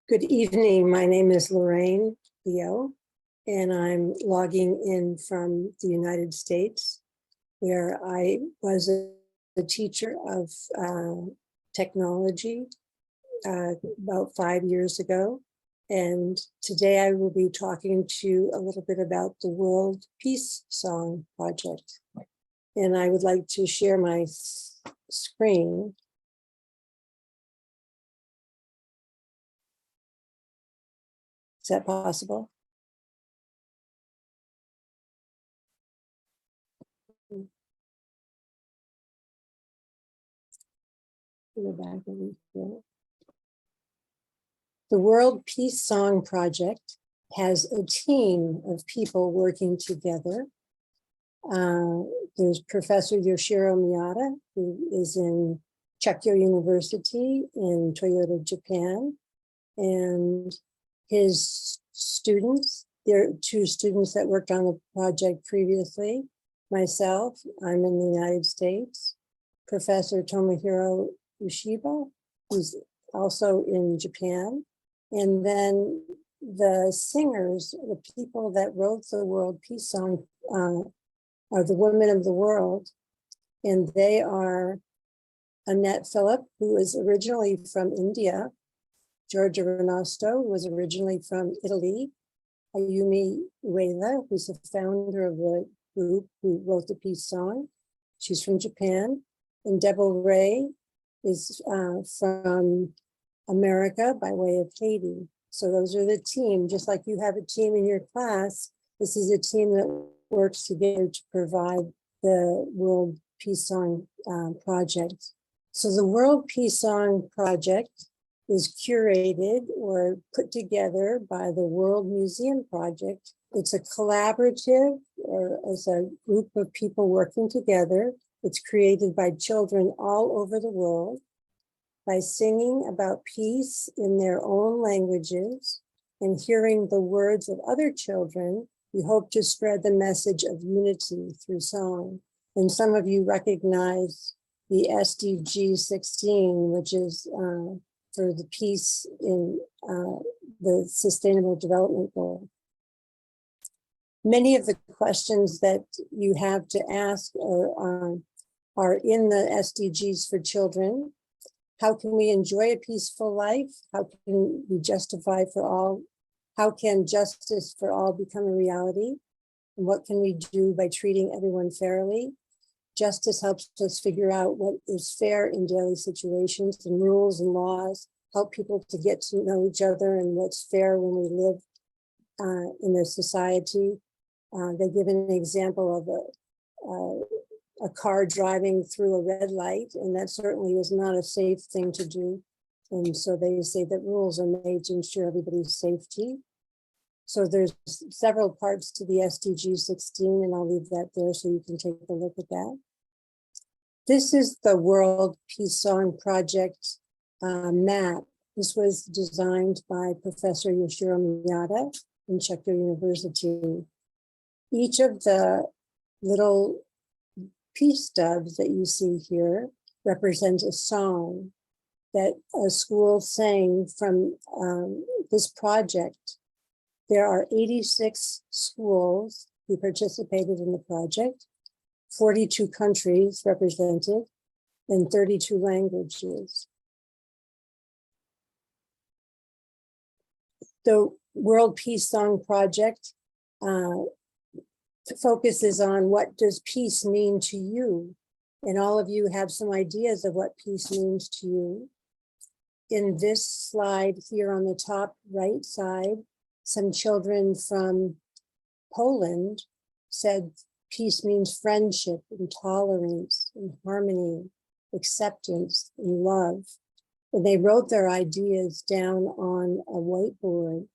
Good evening. My name is Lorraine Leo, and I'm logging in from the United States, where I was a teacher of technology about 5 years ago. And today I will be talking to you a little bit about the World Peace Song Project. And I would like to share my screen. Is that possible? Go back and read. The World Peace Song Project has a team of people working together. There's Professor Yoshiro Miyata, who is in Chakyo University in Toyota, Japan. And his students, there are 2 students that worked on the project previously. Myself, I'm in the United States. Professor Tomohiro Ushiba, who's also in Japan. And then the singers, the people that wrote the World Peace Song are the women of the world. And they are Annette Phillip, who is originally from India, Georgia Renosto, who was originally from Italy, Ayumi Ueda, who's the founder of the group who wrote the peace song. She's from Japan. And Deborah Ray is from America by way of Haiti. So those are the team. Just like you have a team in your class, this is a team that works together to provide the World Peace Song Project. So the World Peace Song Project is curated or put together by the World Museum Project. It's a collaborative, or as a group of people working together. It's created by children all over the world. By singing about peace in their own languages and hearing the words of other children, we hope to spread the message of unity through song. And some of you recognize the SDG 16, which is for the peace in the Sustainable Development Goal. Many of the questions that you have to ask are in the SDGs for children. How can we enjoy a peaceful life? How can we justify for all? How can justice for all become a reality? And what can we do by treating everyone fairly? Justice helps us figure out what is fair in daily situations, and rules and laws help people to get to know each other and what's fair when we live in a society. They give an example of a car driving through a red light, and that certainly is not a safe thing to do. And so they say that rules are made to ensure everybody's safety. So there's several parts to the SDG 16, and I'll leave that there so you can take a look at that. This is the World Peace Song Project map. This was designed by Professor Yoshiro Miyata in Chakyo University. Each of the little peace stubs that you see here represent a song that a school sang from this project. There are 86 schools who participated in the project, 42 countries represented, and 32 languages. The World Peace Song Project focuses on what does peace mean to you, and all of you have some ideas of what peace means to you. In this slide here on the top right side, some children from Poland said peace means friendship and tolerance and harmony, acceptance and love. And they wrote their ideas down on a whiteboard.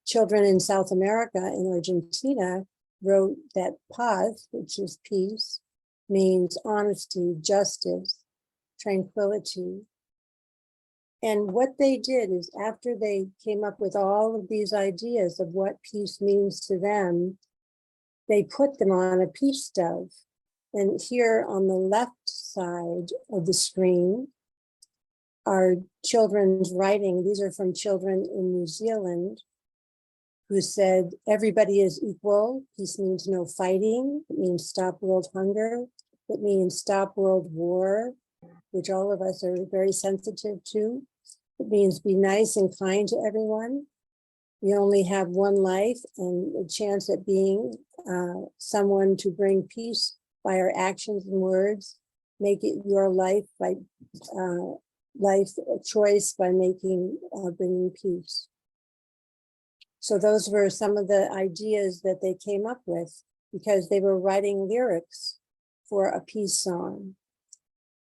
Children in South America and Argentina wrote that paz, which is peace, means honesty, justice, tranquility. And what they did is, after they came up with all of these ideas of what peace means to them, they put them on a peace stub. And here on the left side of the screen, our children's writing. These are from children in New Zealand who said, everybody is equal. Peace means no fighting. It means stop world hunger. It means stop world war, which all of us are very sensitive to. It means be nice and kind to everyone. We only have one life and a chance at being someone to bring peace by our actions and words. Make it your life by life choice by making bringing peace. So those were some of the ideas that they came up with because they were writing lyrics for a peace song.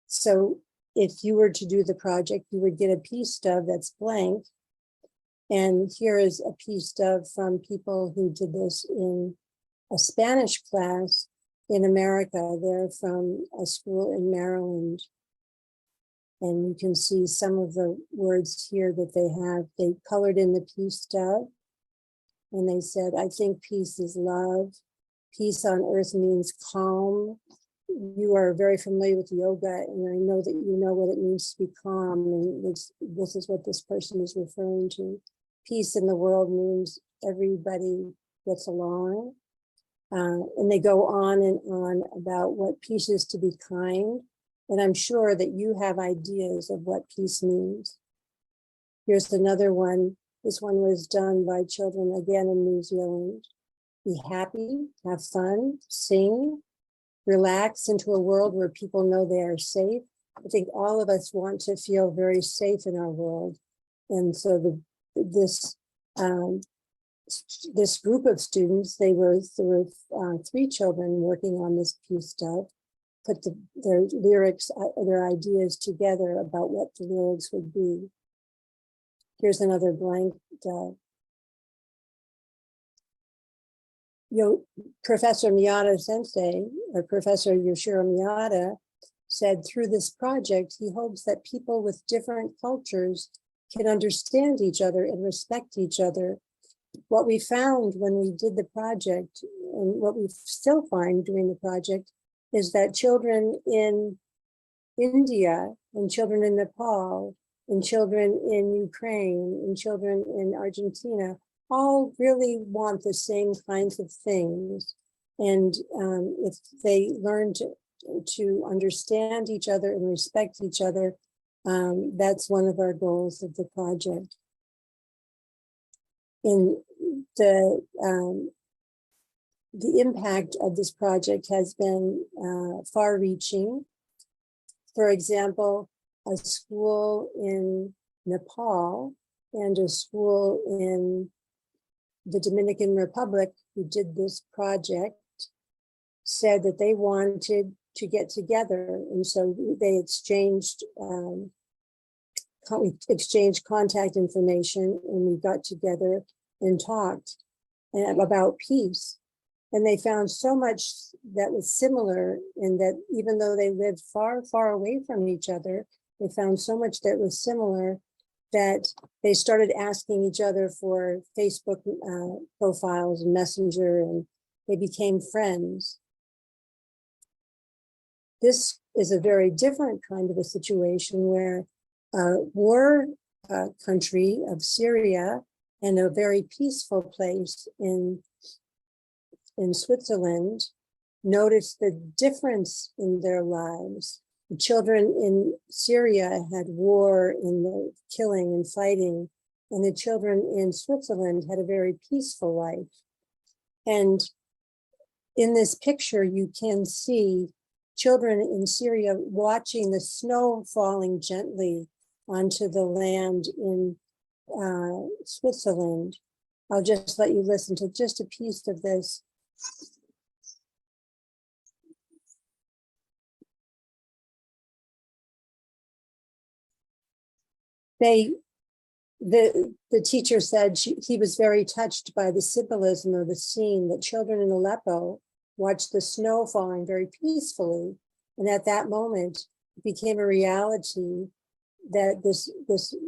So if you were to do the project, you would get a peace stub that's blank. And here is a peace stub from people who did this in a Spanish class in America. They're from a school in Maryland. And you can see some of the words here that they have. They colored in the peace stub. And they said, I think peace is love. Peace on earth means calm. You are very familiar with yoga, and I know that you know what it means to be calm. And this is what this person is referring to. Peace in the world means everybody gets along. And they go on and on about what peace is to be kind. And I'm sure that you have ideas of what peace means. Here's another one. This one was done by children again in New Zealand. Be happy, have fun, sing, relax into a world where people know they are safe. I think all of us want to feel very safe in our world. And so this group of students, there were 3 children working on this peace stub, put their lyrics, their ideas together about what the lyrics would be. Here's another blank. Professor Miyata Sensei, or Professor Yoshiro Miyata, said through this project, he hopes that people with different cultures can understand each other and respect each other. What we found when we did the project, and what we still find doing the project, is that children in India and children in Nepal and children in Ukraine and children in Argentina all really want the same kinds of things. And if they learn to understand each other and respect each other, that's one of our goals of the project. In the impact of this project has been far-reaching. For example, a school in Nepal and a school in the Dominican Republic who did this project said that they wanted to get together. And so they exchanged contact information, and we got together and talked about peace. And they found so much that was similar, in that even though they lived far, far away from each other, they found so much that was similar that they started asking each other for Facebook profiles and Messenger, and they became friends. This is a very different kind of a situation where a war country of Syria and a very peaceful place in Switzerland noticed the difference in their lives. The children in Syria had war and the killing and fighting, and the children in Switzerland had a very peaceful life. And in this picture, you can see children in Syria watching the snow falling gently onto the land in Switzerland. I'll just let you listen to just a piece of this. The teacher said he was very touched by the symbolism of the scene, that children in Aleppo watched the snow falling very peacefully. And at that moment, it became a reality that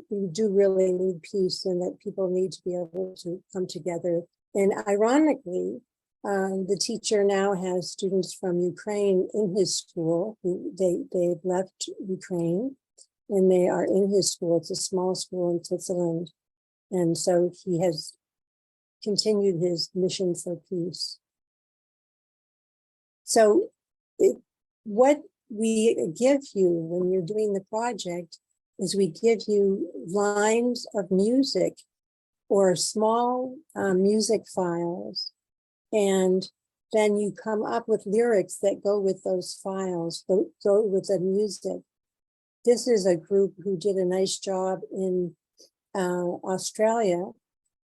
we do really need peace, and that people need to be able to come together. And ironically, the teacher now has students from Ukraine in his school. They've left Ukraine, and they are in his school. It's a small school in Switzerland. And so he has continued his mission for peace. So what we give you when you're doing the project is we give you lines of music or small music files, and then you come up with lyrics that go with those files, go with the music. This is a group who did a nice job in Australia.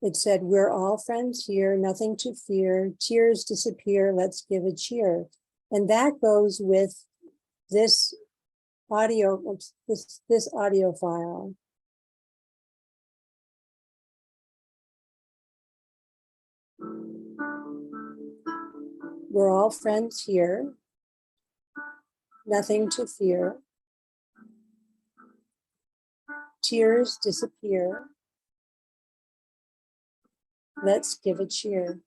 It said, "We're all friends here, nothing to fear, tears disappear, let's give a cheer." And that goes with this audio, this audio file. We're all friends here, nothing to fear, tears disappear, let's give a cheer.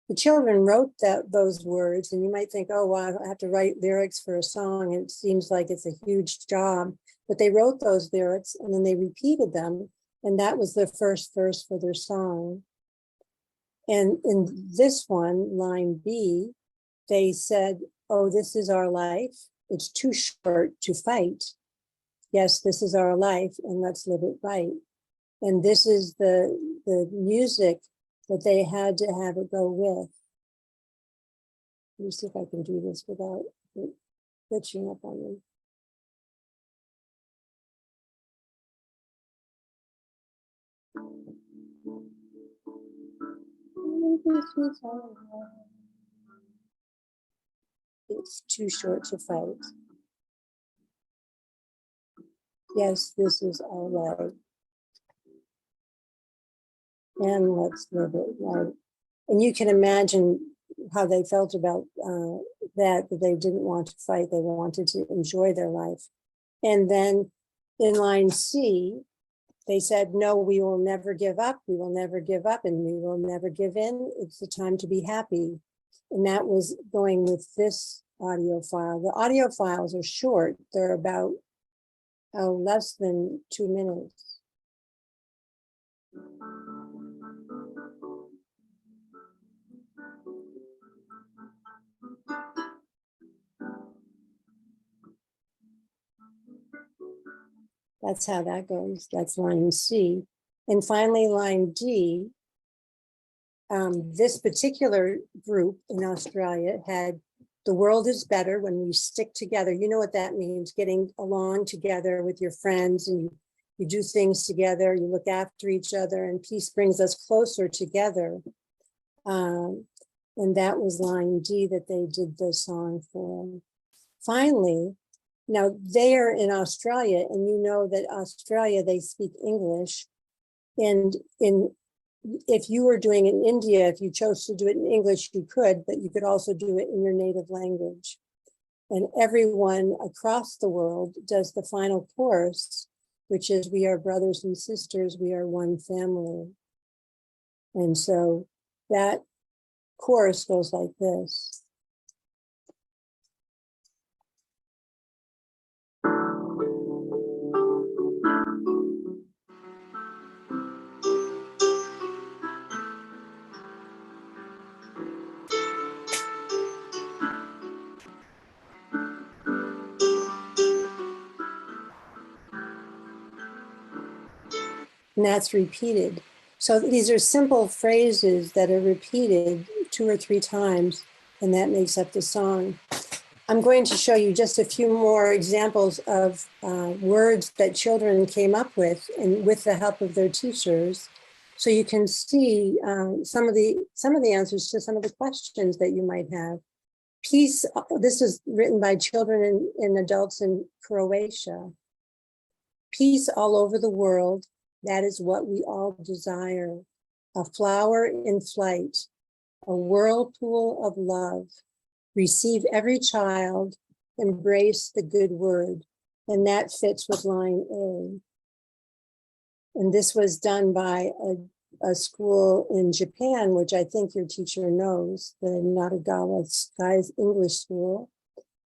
The children wrote those words, and you might think, oh, wow, I have to write lyrics for a song. It seems like it's a huge job, but they wrote those lyrics and then they repeated them. And that was the first verse for their song. And in this one, line B, they said, oh, this is our life. It's too short to fight. Yes, this is our life, and let's live it right. And this is the music that they had to have it go with. Let me see if I can do this without it glitching up on me. It's too short to fight. Yes, this is our life. And let's live it right. And you can imagine how they felt about that they didn't want to fight. They wanted to enjoy their life. And then in line C, they said, no, we will never give up. We will never give up, and we will never give in. It's the time to be happy. And that was going with this audio file. The audio files are short. They're about less than 2 minutes. That's how that goes. That's line C. And finally, line D, this particular group in Australia had, the world is better when we stick together. You know what that means, getting along together with your friends, and you do things together, you look after each other, and peace brings us closer together. And that was line D that they did the song for. Finally, now they are in Australia, and you know that Australia, they speak English. And if you were doing it in India, if you chose to do it in English, you could, but you could also do it in your native language. And everyone across the world does the final chorus, which is, we are brothers and sisters, we are one family. And so that chorus goes like this. And that's repeated. So these are simple phrases that are repeated 2 or 3 times, and that makes up the song. I'm going to show you just a few more examples of words that children came up with, and with the help of their teachers. So you can see some of the answers to some of the questions that you might have. Peace, this is written by children and adults in Croatia. Peace all over the world, that is what we all desire. A flower in flight, a whirlpool of love. Receive every child, embrace the good word. And that fits with line A. And this was done by a school in Japan, which I think your teacher knows, the Natagawa Sky's English School.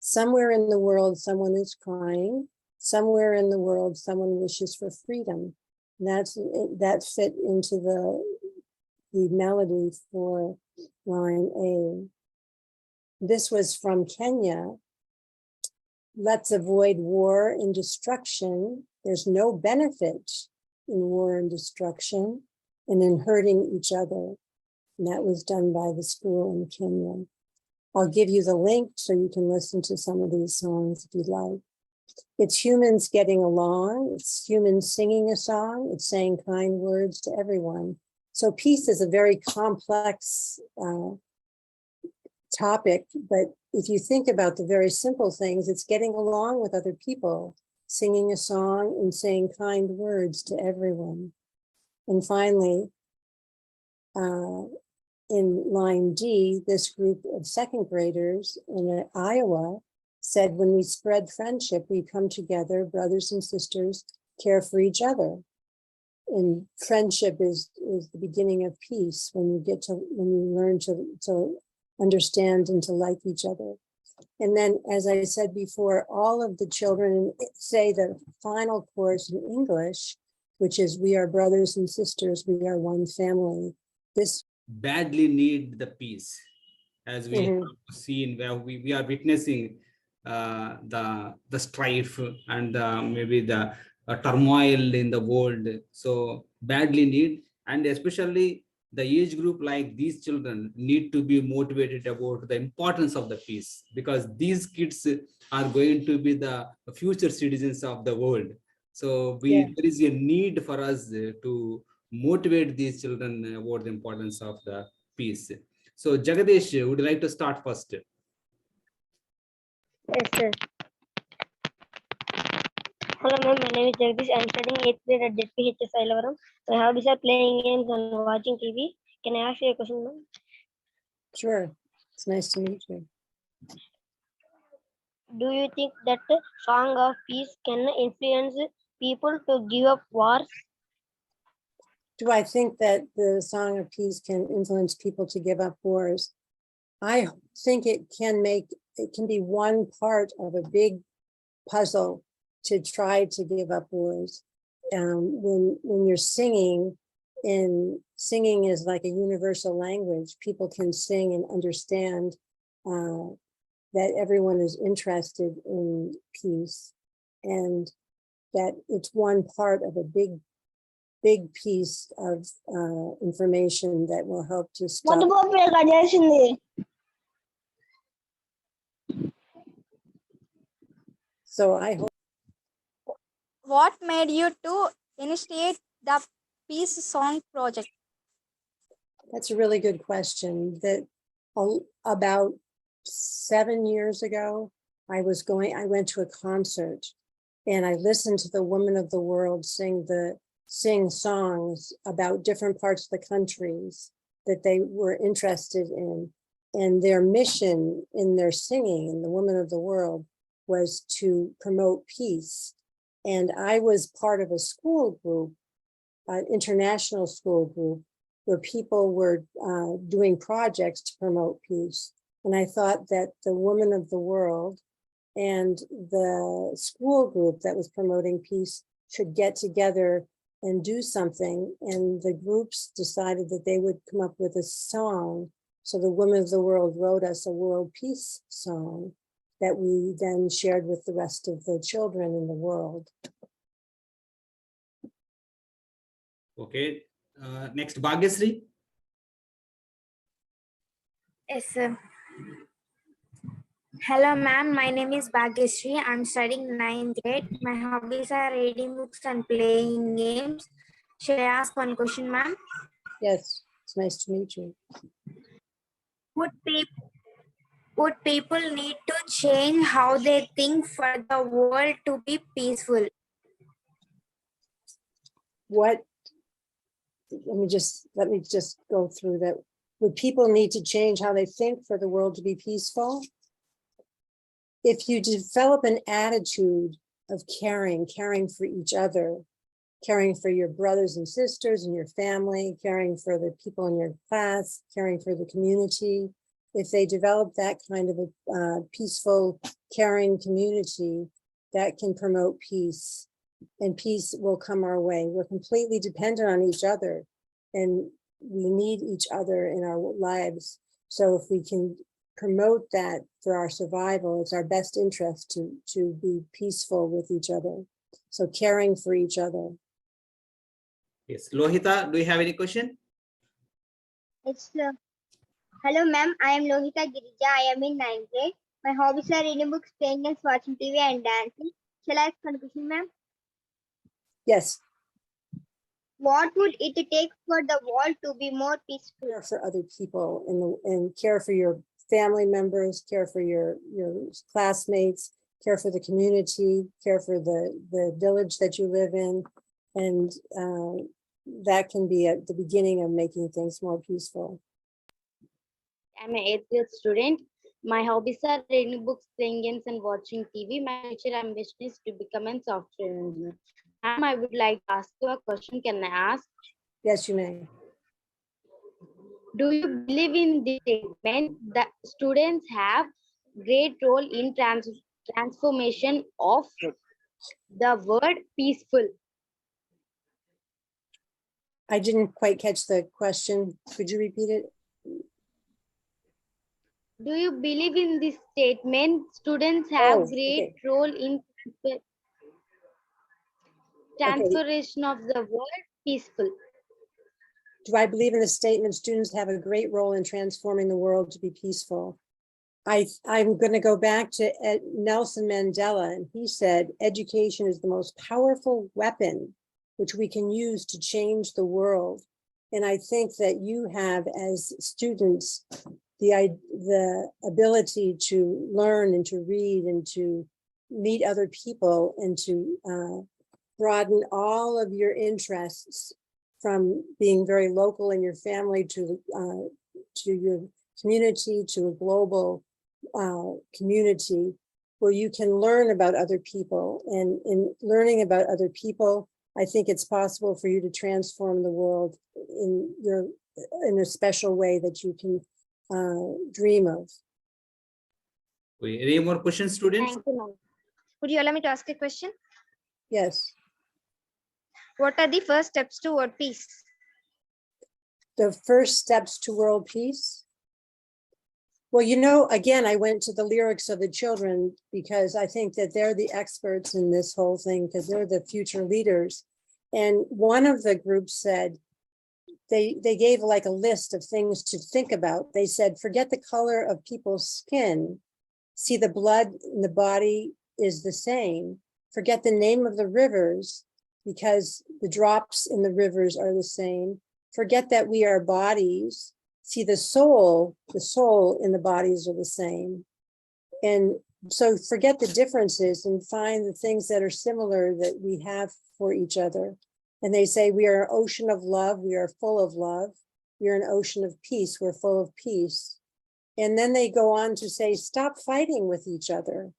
Somewhere in the world, someone is crying. Somewhere in the world, someone wishes for freedom. That fit into the melody for line A. This was from Kenya. Let's avoid war and destruction. There's no benefit in war and destruction and in hurting each other. And that was done by the school in Kenya. I'll give you the link so you can listen to some of these songs if you'd like. It's humans getting along. It's humans singing a song. It's saying kind words to everyone. So peace is a very complex topic, but if you think about the very simple things, it's getting along with other people, singing a song and saying kind words to everyone. And finally, in line D, this group of second graders in Iowa said, when we spread friendship, we come together, brothers and sisters, care for each other. And friendship is the beginning of peace when you learn to understand and to like each other. And then, as I said before, all of the children say the final chorus in English, which is, we are brothers and sisters, we are one family. This badly need the peace, as we have seen, where we are witnessing the strife and maybe the turmoil in the world. So badly need, and especially the age group like these children need to be motivated about the importance of the peace, because these kids are going to be the future citizens of the world. So there is a need for us to motivate these children about the importance of the peace. So Jagadish, would you like to start first? Yes, sir. Hello, ma'am. My name is Jagdish. I am studying 8th grade at ZPHS Ailavaram. My hobbies are playing games and watching TV. Can I ask you a question, ma'am? Sure. It's nice to meet you. Do you think that song of peace can influence people to give up wars? Do I think that the Song of Peace can influence people to give up wars? I think it can be one part of a big puzzle to try to give up wars. When you're singing, and singing is like a universal language, people can sing and understand that everyone is interested in peace, and that it's one part of a big piece of information that will help to stop. So I hope. What made you to initiate the Peace Song project? That's a really good question. That about 7 years ago, I went to a concert and I listened to the women of the world sing songs about different parts of the countries that they were interested in. And their mission in their singing, in the women of the world, was to promote peace. And I was part of a school group, an international school group, where people were doing projects to promote peace. And I thought that the women of the world and the school group that was promoting peace should get together and do something. And the groups decided that they would come up with a song. So the women of the world wrote us a world peace song that we then shared with the rest of the children in the world. Okay, next, Bhagyasri. Yes, sir. Hello, ma'am. My name is Bhagyasri. I'm studying 9th grade. My hobbies are reading books and playing games. Should I ask one question, ma'am? Yes, it's nice to meet you. Would people need to change how they think for the world to be peaceful? Let me just go through that. Would people need to change how they think for the world to be peaceful? If you develop an attitude of caring for each other, caring for your brothers and sisters and your family, caring for the people in your class, caring for the community, if they develop that kind of a peaceful, caring community that can promote peace, and peace will come our way. We're completely dependent on each other, and we need each other in our lives. So if we can promote that for our survival, it's our best interest to be peaceful with each other. So caring for each other. Yes, Lohita, do you have any question? Hello, ma'am. I am Lohita Girija. I am in 9th grade. My hobbies are reading books, playing games, watching TV, and dancing. Shall I ask one question, ma'am? Yes, What would it take for the world to be more peaceful? care for other people and care for your family members, care for your classmates, care for the community, care for the village that you live in. And that can be at the beginning of making things more peaceful. I'm an 8th grade student. My hobbies are reading books, playing games, and watching TV. My future ambition is to become a software engineer. Ma'am, I would like to ask you a question. Can I ask? Yes, you may. Do you believe in the statement that students have great role in transformation of the word peaceful? I didn't quite catch the question. Could you repeat it? Do you believe in this statement? Students have Oh, great okay. role in transformation of the word peaceful. Do I believe in the statement students have a great role in transforming the world to be peaceful? I'm going to go back to Nelson Mandela, and he said, education is the most powerful weapon which we can use to change the world. And I think that you have, as students, the ability to learn and to read and to meet other people and to broaden all of your interests from being very local in your family to your community, to a global community where you can learn about other people. And in learning about other people, I think it's possible for you to transform the world in a special way that you can dream of. Any more questions, students? Thank you, ma'am. Would you allow me to ask a question? Yes. What are the first steps toward peace? The first steps to world peace. Well, you know, again, I went to the lyrics of the children because I think that they're the experts in this whole thing because they're the future leaders. And one of the groups said, they gave like a list of things to think about. They said, forget the color of people's skin. See, the blood in the body is the same. Forget the name of the rivers because the drops in the rivers are the same. Forget that we are bodies. See, the soul in the bodies are the same. And so forget the differences and find the things that are similar that we have for each other. And they say we are an ocean of love. We are full of love. We are an ocean of peace. We're full of peace. And then they go on to say, stop fighting with each other.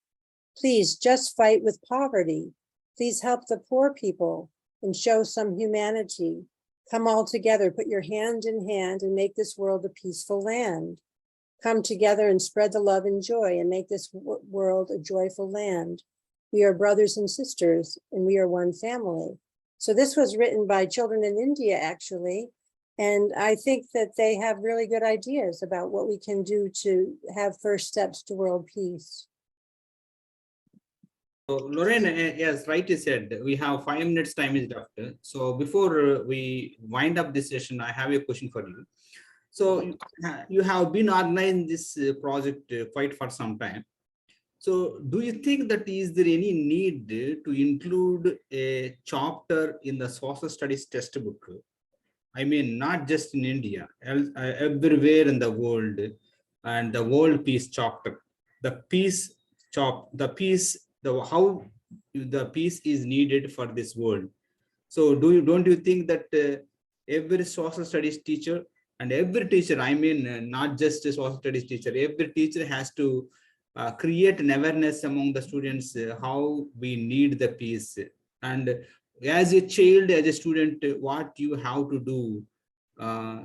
Please just fight with poverty. Please help the poor people and show some humanity. Come all together, put your hand in hand and make this world a peaceful land. Come together and spread the love and joy and make this world a joyful land. We are brothers and sisters and we are one family. So this was written by children in India, actually. And I think that they have really good ideas about what we can do to have first steps to world peace. So Lorraine, yes, right, you said we have 5 minutes time is left. So before we wind up this session, I have a question for you. So you have been organizing this project quite for some time. So do you think that is there any need to include a chapter in the social studies textbook? I mean, not just in India, everywhere in the world, and the world peace chapter, the how the peace is needed for this world. So don't you think that every social studies teacher and every teacher, I mean, not just a social studies teacher, every teacher has to create an awareness among the students how we need the peace. And as a child, as a student, what you have to do.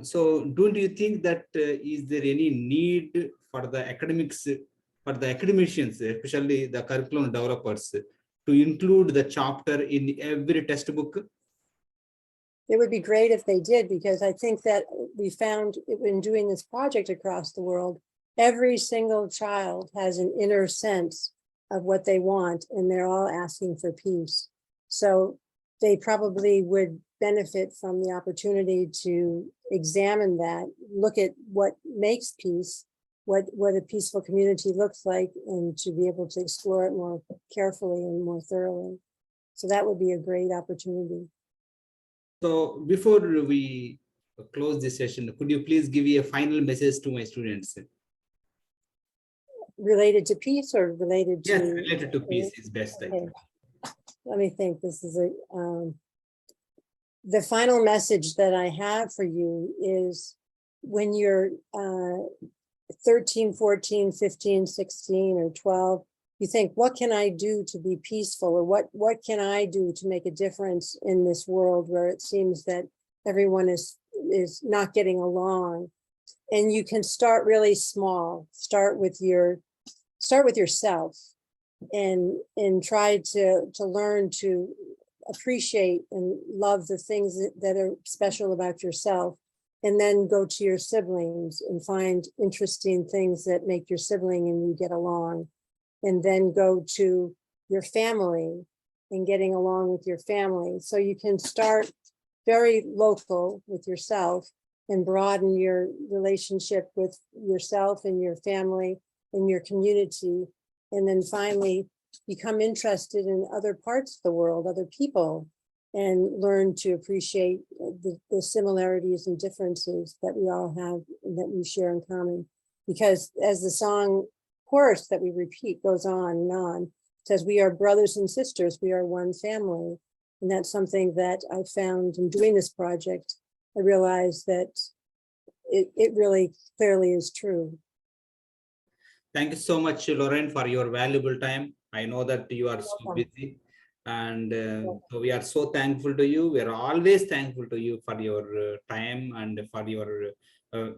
So don't you think that is there any need for the academics, for the academicians, especially the curriculum developers, to include the chapter in every textbook? It would be great if they did, because I think that we found in doing this project across the world, every single child has an inner sense of what they want, and they're all asking for peace. So they probably would benefit from the opportunity to examine that, look at what makes peace, what a peaceful community looks like, and to be able to explore it more carefully and more thoroughly. So that would be a great opportunity. So before we close this session, could you please give a final message to my students? Related to peace or related to? Yes, related to peace is best, I think. Let me think. This is the final message that I have for you is when you're 13, 14, 15, 16, or 12, you think, what can I do to be peaceful? Or what can I do to make a difference in this world where it seems that everyone is not getting along? And you can start really small. Start with yourself, and try to learn to appreciate and love the things that are special about yourself, and then go to your siblings and find interesting things that make your sibling and you get along, and then go to your family and getting along with your family. So you can start very local with yourself and broaden your relationship with yourself and your family and your community, and then finally become interested in other parts of the world, other people, and learn to appreciate the similarities and differences that we all have and that we share in common. Because as the song chorus that we repeat goes on and on, it says, we are brothers and sisters, we are one family. And that's something that I found in doing this project. I realized that it really clearly is true. Thank you so much, Lauren, for your valuable time. I know that you are so busy, and so we are so thankful to you. We are always thankful to you for your time and for your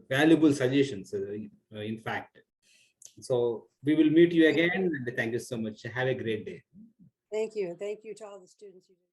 valuable suggestions, in fact. So we will meet you again, and thank you so much. Have a great day. Thank you. Thank you to all the students.